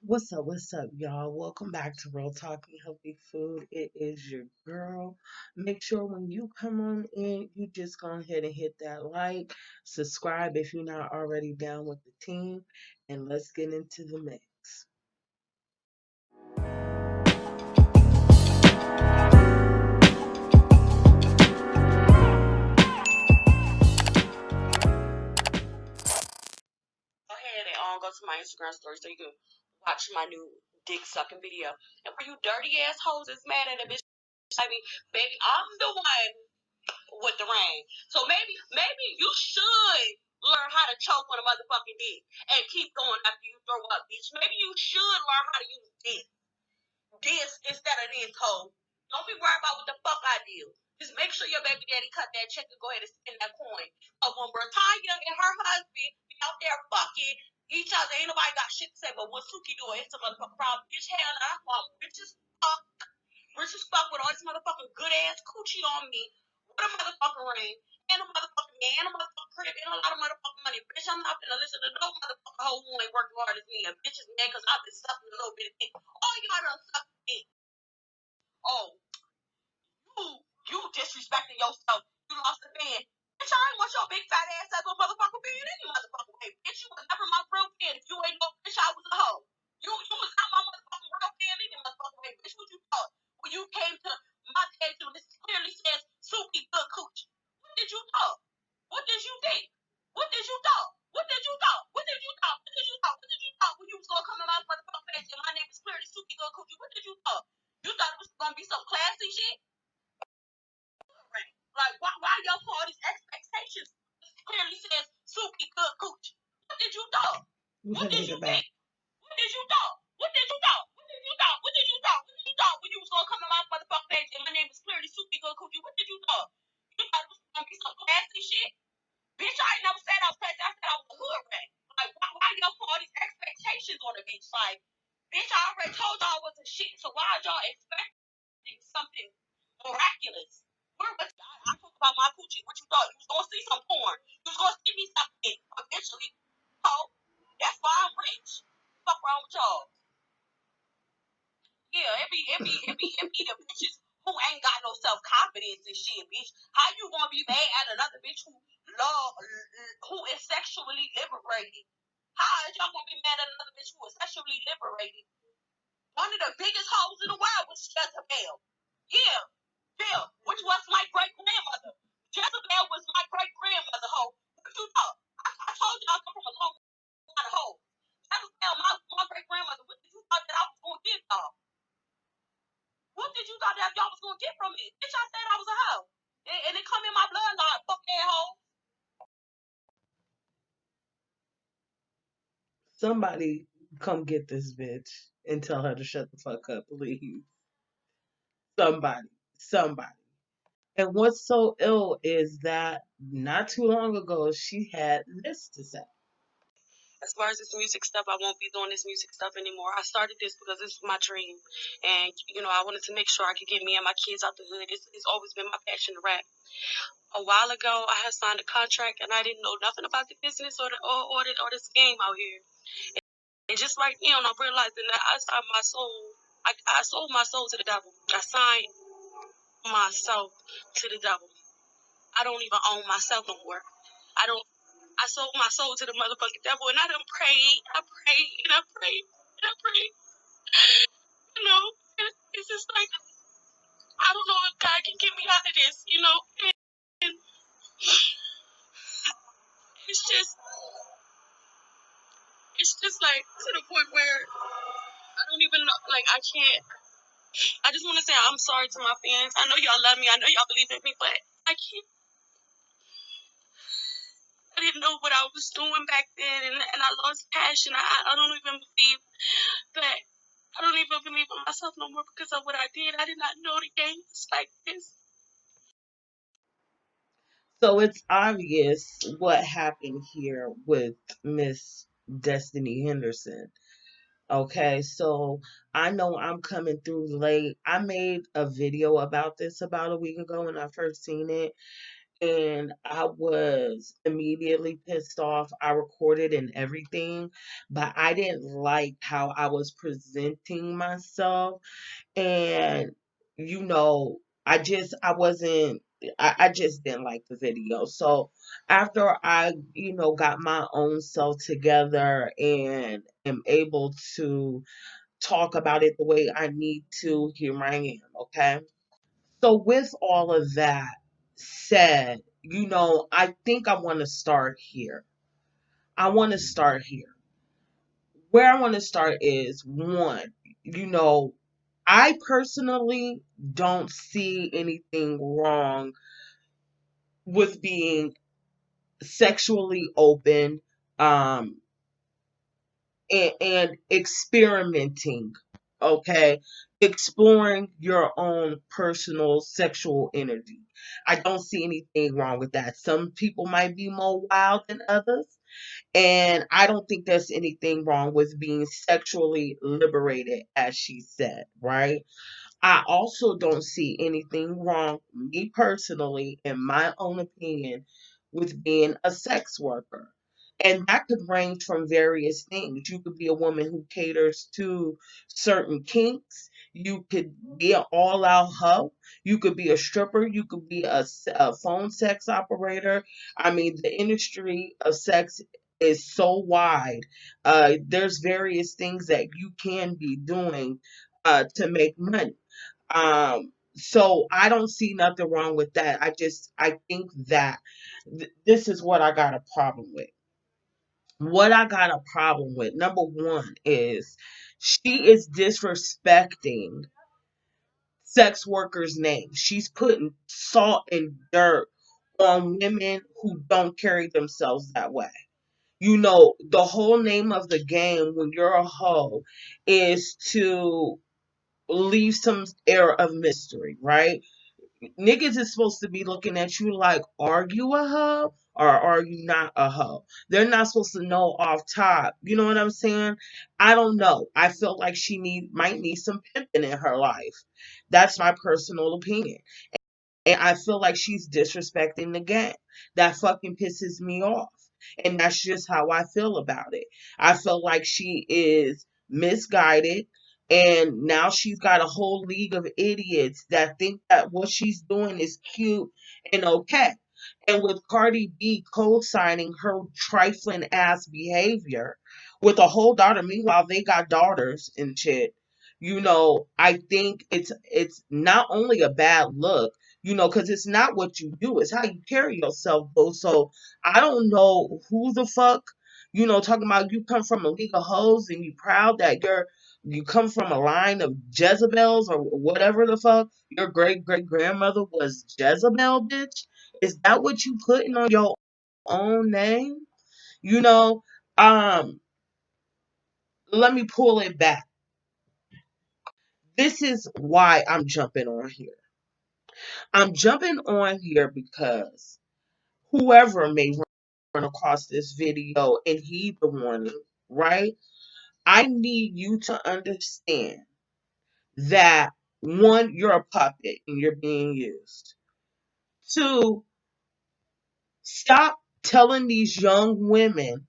What's up, y'all? Welcome back to Real Talking Healthy Food. It is your girl. Make sure when you come on in, you just go ahead and hit that like, subscribe if you're not already down with the team, and let's get into the mix. Go ahead and go to my Instagram story so you can watch my new dick sucking video. And for you dirty ass hoes that's mad at a bitch, I mean, baby, I'm the one with the ring. So maybe you should learn how to choke on a motherfucking dick and keep going after you throw up, bitch. Maybe you should learn how to use this instead of this hoe. Don't be worried about what the fuck I do. Just make sure your baby daddy cut that check and go ahead and spend that coin. When Britannia and her husband be out there fucking each other, ain't nobody got shit to say. But what Suki doing, it's a motherfucking problem. Bitch, hell nah, I'm rich as fuck with all this motherfucking good ass coochie on me, with a motherfucking ring, and a motherfucking man, and a motherfucking crib, and a lot of motherfucking money. Bitch, I'm not gonna listen to no motherfucking hoe who ain't working hard as me. And bitch is mad because I've been sucking a little bit of dick. All y'all done suck dick. Oh, you disrespecting yourself. You lost a fan. Bitch, I ain't want your big fat ass as a motherfucking fan any motherfucking way. Bitch, you was never my real fan. If you ain't no bitch, I was a hoe. You was not my motherfucking real fan any motherfucking way. Bitch, what you thought? When you came to my page and this clearly says Suki good cooch. What did you thought? What did you think? What did you thought? What did you thought? What did you thought? What did you thought? What did you thought when you was gonna come to my motherfucking page and my name is clearly Suki good cooch? What did you thought? You thought it was gonna be some classy shit? Like, why y'all put all these expectations? It clearly says Suki good cooch. What did you thought? What did you think? What did you thought? What did you thought? What did you thought? What did you thought? What did you thought when you was gonna come to my motherfucking page and my name is clearly Suki good coochie? What did you thought? You thought it was gonna be some classy shit? Bitch, I ain't never said I was classy. I said I was a hood rat. Like, why y'all put all these expectations on a bitch? Like, bitch, I already told y'all I wasn't shit. So why are y'all expecting something miraculous? I talk about my coochie. What you thought? You was gonna see some porn. You was gonna see me something eventually. Oh, that's why I'm rich. Fuck wrong with y'all? Yeah, it be the bitches who ain't got no self confidence and shit, bitch. How you gonna be mad at another bitch who is sexually liberated? How is y'all gonna be mad at another bitch who is sexually liberated? One of the biggest hoes in the world was Jezebel. Yeah, yeah, which was my great grandmother. Jezebel was my great grandmother, hoe. What you thought? I told you I come from a long line of hoes. Jezebel, my great grandmother. What did you thought that I was gonna give y'all? What did you thought that y'all was gonna get from me? Bitch, I said I was a hoe. And it come in my bloodline, fuck that hoe. Somebody come get this bitch and tell her to shut the fuck up, please. Somebody. Somebody. And what's so ill is that not too long ago she had this to say. As far as this music stuff, I won't be doing this music stuff anymore. I started this because this was my dream. And, I wanted to make sure I could get me and my kids out the hood. It's always been my passion to rap. A while ago, I had signed a contract and I didn't know nothing about the business or this game out here. And just right now, I'm realizing that I signed my soul. I sold my soul to the devil. I signed myself to the devil. I don't even own myself no more. I don't. I sold my soul to the motherfucking devil, and I done prayed. I prayed and I prayed and I prayed. You know, it's just like I don't know if God can get me out of this. And it's just, like to the point where I don't even know. Like I can't. I just want to say I'm sorry to my fans. I know y'all love me. I know y'all believe in me, but I can't. I didn't know what I was doing back then, and I lost passion. I don't even believe that. I don't even believe in myself no more because of what I did. I did not know the game was like this. So it's obvious what happened here with Miss Destiny Henderson. Okay, so I know I'm coming through late. I made a video about this about a week ago when I first seen it, and I was immediately pissed off. I recorded and everything, but I didn't like how I was presenting myself. And, you know, I wasn't, I just didn't like the video. So after I, got my own self together and am able to talk about it the way I need to, here I am, okay? So with all of that said, I think I want to start here. I want to start here. Where I want to start is one, you know, I personally don't see anything wrong with being sexually open, um, and experimenting, okay? Exploring your own personal sexual energy. I don't see anything wrong with that. Some people might be more wild than others, and I don't think there's anything wrong with being sexually liberated, as she said, right? I also don't see anything wrong, me personally, in my own opinion, with being a sex worker. And that could range from various things. You could be a woman who caters to certain kinks. You could be an all out hoe. You could be a stripper. You could be a phone sex operator. I mean, the industry of sex is so wide. There's various things that you can be doing to make money. So I don't see nothing wrong with that. I think that this is what I got a problem with. What I got a problem with, number one, is she is disrespecting sex workers' names. She's putting salt and dirt on women who don't carry themselves that way. The whole name of the game when you're a hoe is to leave some air of mystery, right? Niggas is supposed to be looking at you like, are you a hoe or are you not a hoe? They're not supposed to know off top. You know what I'm saying? I don't know. I feel like she might need some pimping in her life. That's my personal opinion. And I feel like she's disrespecting the game. That fucking pisses me off. And that's just how I feel about it. I feel like she is misguided. And now she's got a whole league of idiots that think that what she's doing is cute and okay. And with Cardi B co-signing her trifling ass behavior with a whole daughter, meanwhile they got daughters and shit. I think it's not only a bad look, because it's not what you do, it's how you carry yourself, boo. So I don't know who the fuck, talking about you come from a league of hoes and you proud that you come from a line of Jezebels or whatever the fuck. Your great great grandmother was Jezebel, bitch. Is that what you putting on your own name? You know, um, let me pull it back. This is why I'm jumping on here. I'm jumping on here because whoever may run across this video and heed the warning, right? I need you to understand that one, you're a puppet and you're being used. Two, stop telling these young women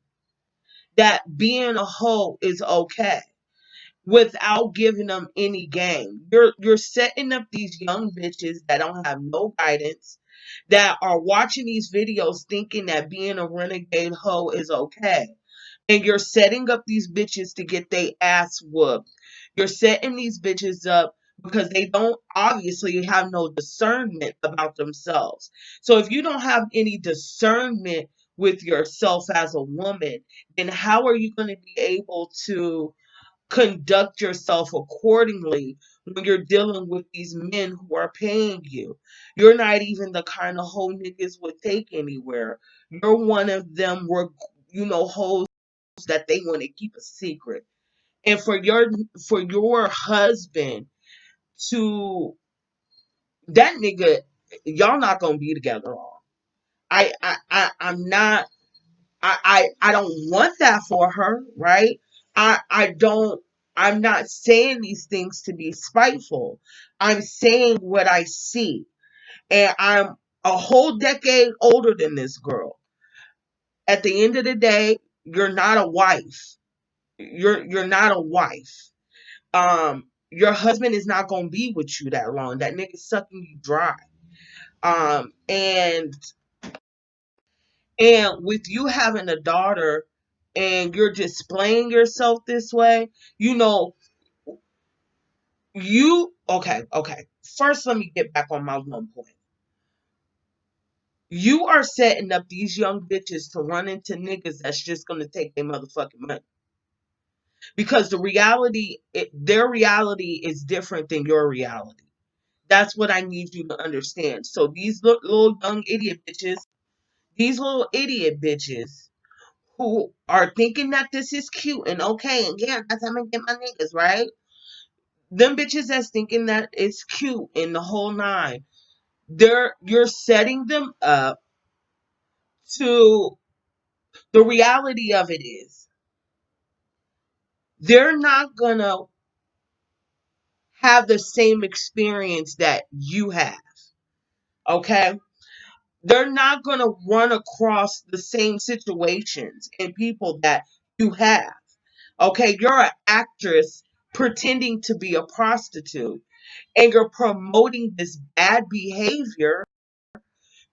that being a hoe is okay without giving them any game. You're setting up these young bitches that don't have no guidance, that are watching these videos thinking that being a renegade hoe is okay. And you're setting up these bitches to get their ass whooped. You're setting these bitches up because they don't obviously have no discernment about themselves. So if you don't have any discernment with yourself as a woman, then how are you going to be able to conduct yourself accordingly when you're dealing with these men who are paying you? You're not even the kind of hoe niggas would take anywhere. You're one of them where hoes that they want to keep a secret. And for your husband to that nigga, y'all not gonna be together long. I'm not. I don't want that for her, right? I don't. I'm not saying these things to be spiteful. I'm saying what I see. And a whole decade older than this girl. At the end of the day, you're not a wife. You're not a wife. Your husband is not gonna be with you that long. That nigga's sucking you dry. Um, and and with you having a daughter and you're displaying yourself this way, you know, okay. First, let me get back on my one point. You are setting up these young bitches to run into niggas that's just gonna take their motherfucking money. Because their reality is different than your reality. That's what I need you to understand. So these little young idiot bitches, these little idiot bitches who are thinking that this is cute and okay, and yeah, that's how I'm gonna get my niggas, right? Them bitches that's thinking that it's cute in the whole nine, you're setting them up to the reality of it is they're not gonna have the same experience that you have. Okay? They're not gonna run across the same situations and people that you have. Okay, you're an actress pretending to be a prostitute and you're promoting this bad behavior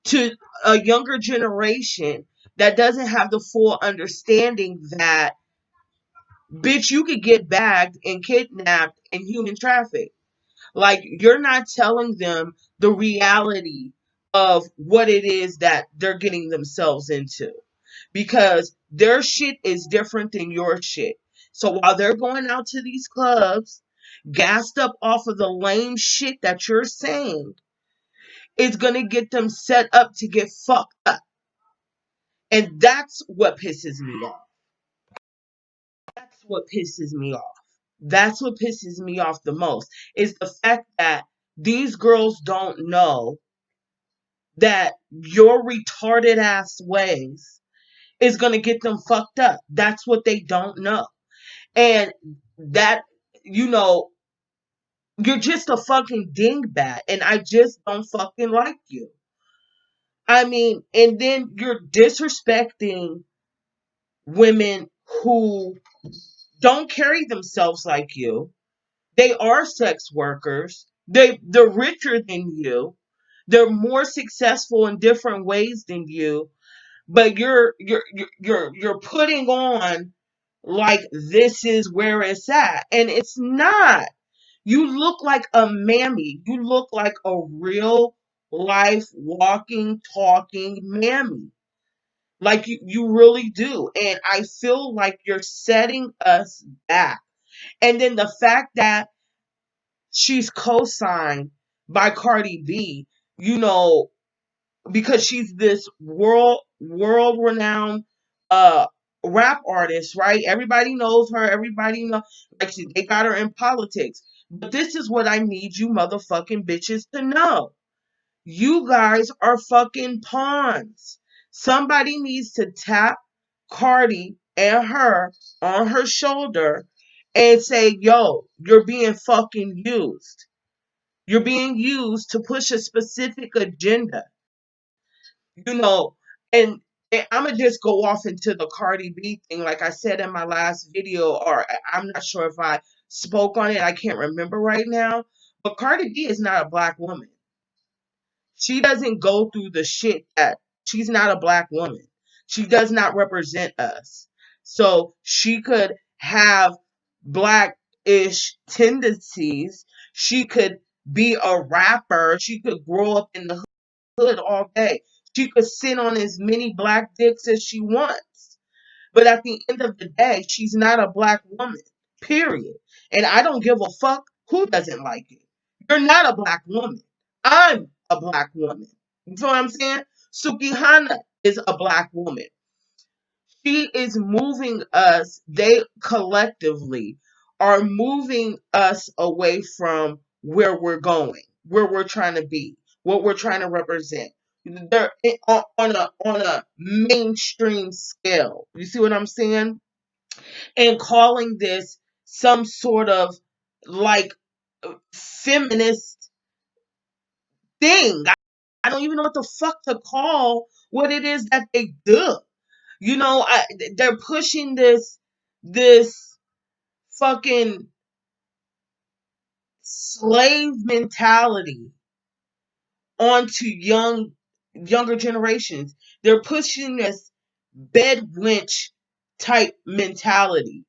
to a younger generation that doesn't have the full understanding that, bitch, you could get bagged and kidnapped and human trafficked. Like, you're not telling them the reality of what it is that they're getting themselves into because their shit is different than your shit. So while they're going out to these clubs, gassed up off of the lame shit that you're saying, it's going to get them set up to get fucked up. And that's what pisses me off. That's what pisses me off. That's what pisses me off the most is the fact that these girls don't know that your retarded ass ways is going to get them fucked up. That's what they don't know. And that, you know, you're just a fucking dingbat. And I just don't fucking like you. I mean, and then you're disrespecting women who don't carry themselves like you. They are sex workers. They're richer than you. They're more successful in different ways than you. But you're putting on like this is where it's at, and it's not. You look like a mammy. You look like a real life walking, talking mammy. Like you really do. And I feel like you're setting us back. And then the fact that she's co-signed by Cardi B, you know, because she's this world renowned uh rap artist, right? Everybody knows her, everybody know like they got her in politics. But this is what I need you motherfucking bitches to know. You guys are fucking pawns. Somebody needs to tap Cardi and her on her shoulder and say, yo, you're being fucking used. You're being used to push a specific agenda, you know, and, I'm gonna just go off into the Cardi B thing, like I said in my last video, or I'm not sure if I spoke on it, I can't remember right now. But Cardi B is not a black woman. She doesn't go through the shit that she's not a black woman. She does not represent us. So she could have black-ish tendencies. She could be a rapper. She could grow up in the hood all day. She could sit on as many black dicks as she wants. But at the end of the day, she's not a black woman. Period. And I don't give a fuck who doesn't like it. You're not a black woman. I'm a black woman. You know what I'm saying? Sukihana is a black woman. She is moving us, they collectively are moving us away from where we're going, where we're trying to be, what we're trying to represent. They're on a mainstream scale. You see what I'm saying? And calling this some sort of like feminist thing. I don't even know what the fuck to call what it is that they do. They're pushing this fucking slave mentality onto younger generations. They're pushing this bed wench type mentality.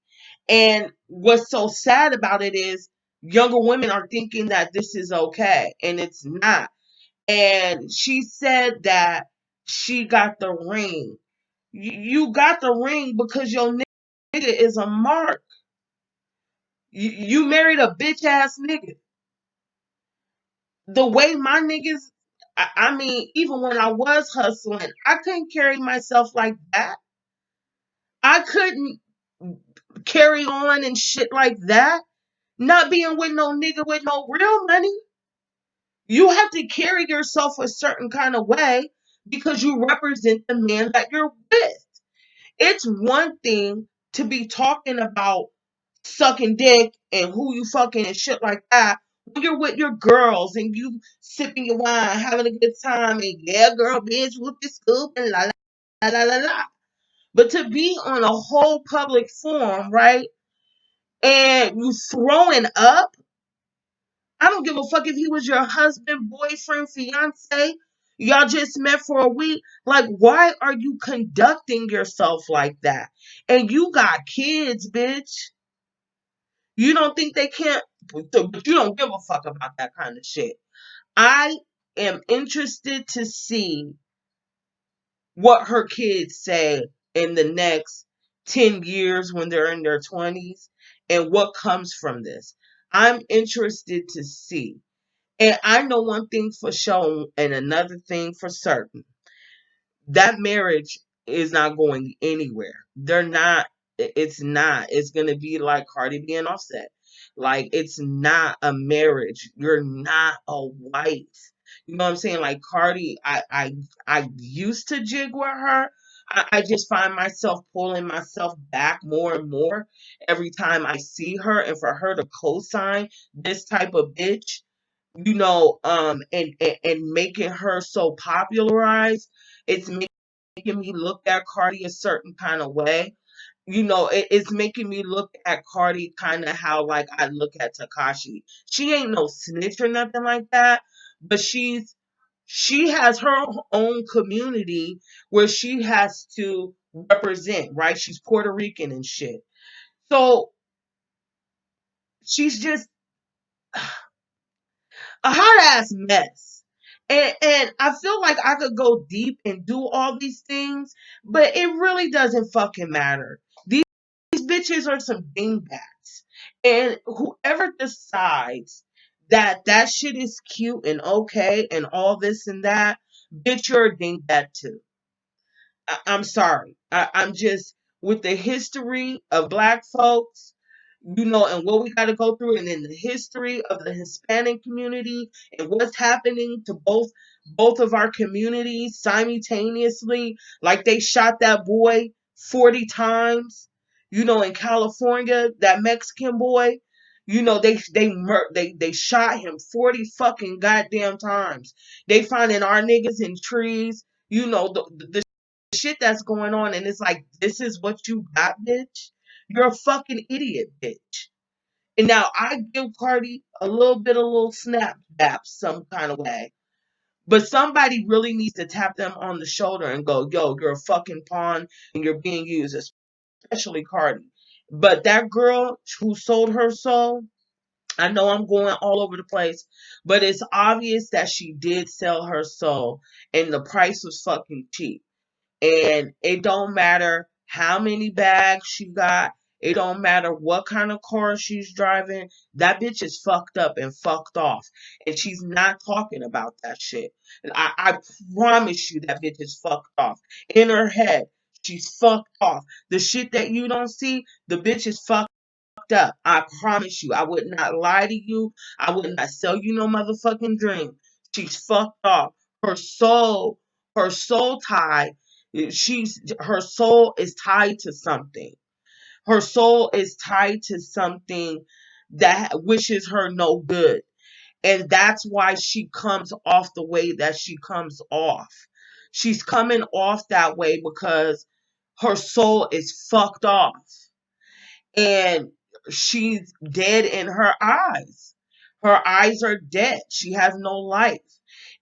And what's so sad about it is younger women are thinking that this is okay, and it's not. And she said that she got the ring. You got the ring because your nigga is a mark. You married a bitch ass nigga. The way my niggas, I mean, even when I was hustling, I couldn't carry myself like that. I couldn't carry on and shit like that. Not being with no nigga with no real money. You have to carry yourself a certain kind of way because you represent the man that you're with. It's one thing to be talking about sucking dick and who you fucking and shit like that when you're with your girls and you sipping your wine, having a good time, and yeah, girl, bitch, whoop your scoop and la la la la la. But to be on a whole public forum, right, and you throwing up, I don't give a fuck if he was your husband, boyfriend, fiance. Y'all just met for a week. Like, why are you conducting yourself like that? And you got kids, bitch. You don't think they can't, but you don't give a fuck about that kind of shit. I am interested to see what her kids say in the next 10 years when they're in their 20s and what comes from this. I'm interested to see. And I know one thing for sure and another thing for certain. That marriage is not going anywhere. They're not, it's not. It's going to be like Cardi B and Offset. Like, it's not a marriage. You're not a wife. You know what I'm saying? Like Cardi, I used to jig with her. I just find myself pulling myself back more and more every time I see her, and for her to co-sign this type of bitch, and making her so popularized, it's making me look at Cardi a certain kind of way. It's making me look at Cardi kind of how like I look at Takashi. She ain't no snitch or nothing like that, but she has her own community where she has to represent, right? She's Puerto Rican and shit. So she's just a hot ass mess. And I feel like I could go deep and do all these things, but it really doesn't fucking matter. These bitches are some dingbats. And whoever decides that that shit is cute and okay and all this and that, bitch, you're a dingbat too. I'm sorry. I'm just, with the history of black folks, and what we got to go through, and then the history of the Hispanic community and what's happening to both of our communities simultaneously. Like they shot that boy 40 times, in California, that Mexican boy. They shot him 40 fucking goddamn times. They finding our niggas in trees. The shit that's going on, and it's like, this is what you got, bitch. You're a fucking idiot, bitch. And now I give Cardi a little snap tap some kind of way. But somebody really needs to tap them on the shoulder and go, yo, you're a fucking pawn and you're being used, especially Cardi. But that girl who sold her soul, I know I'm going all over the place, but it's obvious that she did sell her soul and the price was fucking cheap. And it don't matter how many bags she got. It don't matter what kind of car she's driving. That bitch is fucked up and fucked off. And she's not talking about that shit. I promise you that bitch is fucked off. In her head, she's fucked off. The shit that you don't see, the bitch is fucked up. I promise you. I would not lie to you. I would not sell you no motherfucking dream. She's fucked off. Her soul, her soul tie, her soul is tied to something. Her soul is tied to something that wishes her no good. And that's why she comes off the way that she comes off. She's coming off that way because her soul is fucked off and she's dead in her eyes. Her eyes are dead. She has no life.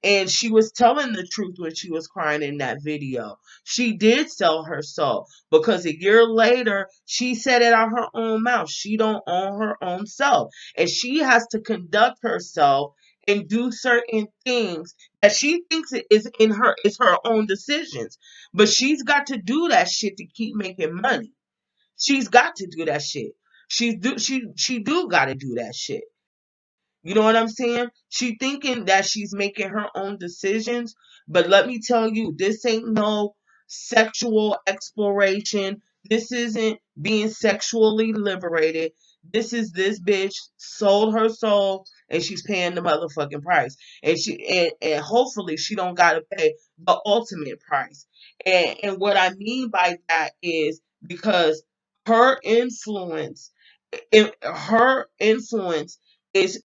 And she was telling the truth when she was crying in that video. She did sell her soul because a year later, she said it out her own mouth. She don't own her own self. And she has to conduct herself and do certain things that she thinks it is her own decisions. But she's got to do that shit to keep making money. She's got to do that shit. She do got to do that shit. You know what I'm saying? She thinking that she's making her own decisions, but let me tell you, this ain't no sexual exploration. This isn't being sexually liberated. This bitch sold her soul and she's paying the motherfucking price. And hopefully she don't gotta pay the ultimate price. And what I mean by that is because her influence her influence is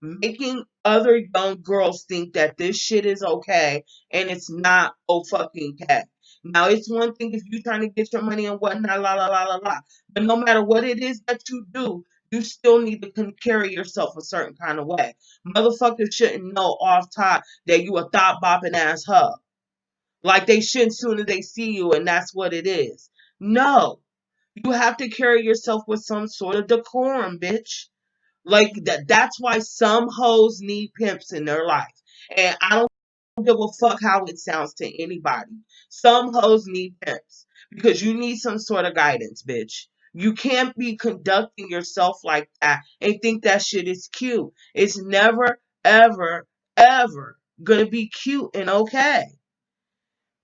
making other young girls think that this shit is okay and it's not oh fucking okay. Now it's one thing if you're trying to get your money and whatnot, la la la la la. But no matter what it is that you do, you still need to carry yourself a certain kind of way. Motherfuckers shouldn't know off top that you a thought bopping ass hoe. Like they shouldn't soon as they see you and that's what it is. No. You have to carry yourself with some sort of decorum, bitch. Like that's why some hoes need pimps in their life. And I don't give a fuck how it sounds to anybody. Some hoes need pimps because you need some sort of guidance, bitch. You can't be conducting yourself like that and think that shit is cute. It's never, ever, ever gonna be cute and okay.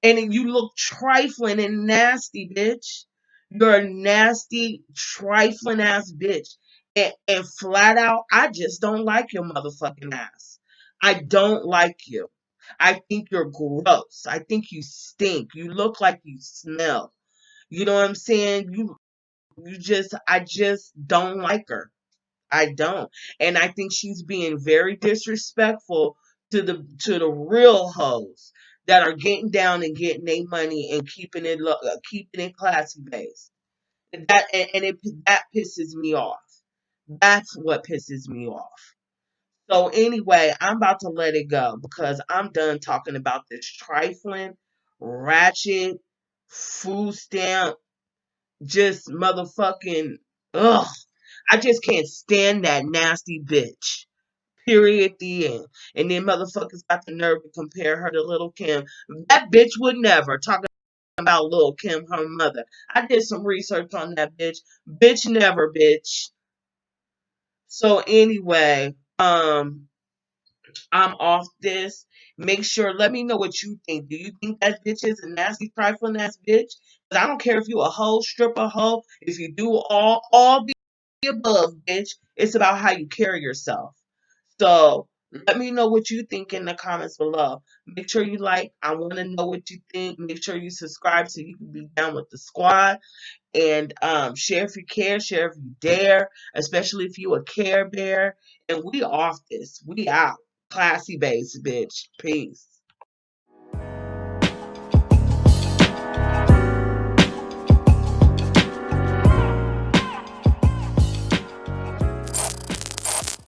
And you look trifling and nasty, bitch. You're a nasty, trifling ass bitch. And flat out, I just don't like your motherfucking ass. I don't like you. I think you're gross. I think you stink. You look like you smell. You know what I'm saying? I just don't like her. I don't. And I think she's being very disrespectful to the real hoes that are getting down and getting their money and keeping it classy based. That pisses me off. That's what pisses me off. So anyway, I'm about to let it go because I'm done talking about this trifling, ratchet, food stamp, just motherfucking ugh. I just can't stand that nasty bitch. Period. The end. And then motherfuckers got the nerve to compare her to Little Kim. That bitch would never talk about Little Kim, her mother. I did some research on that bitch. Bitch never, bitch. So anyway, I'm off this. Make sure, let me know what you think. Do you think that bitch is a nasty, trifling ass bitch? Because I don't care if you a hoe, stripper hoe, if you do all the above, bitch. It's about how you carry yourself. So let me know what you think in the comments below. Make sure you like. I want to know what you think. Make sure you subscribe so you can be down with the squad. And share if you care, share if you dare, especially if you a care bear. And we off this. We out. Classy base, bitch. Peace.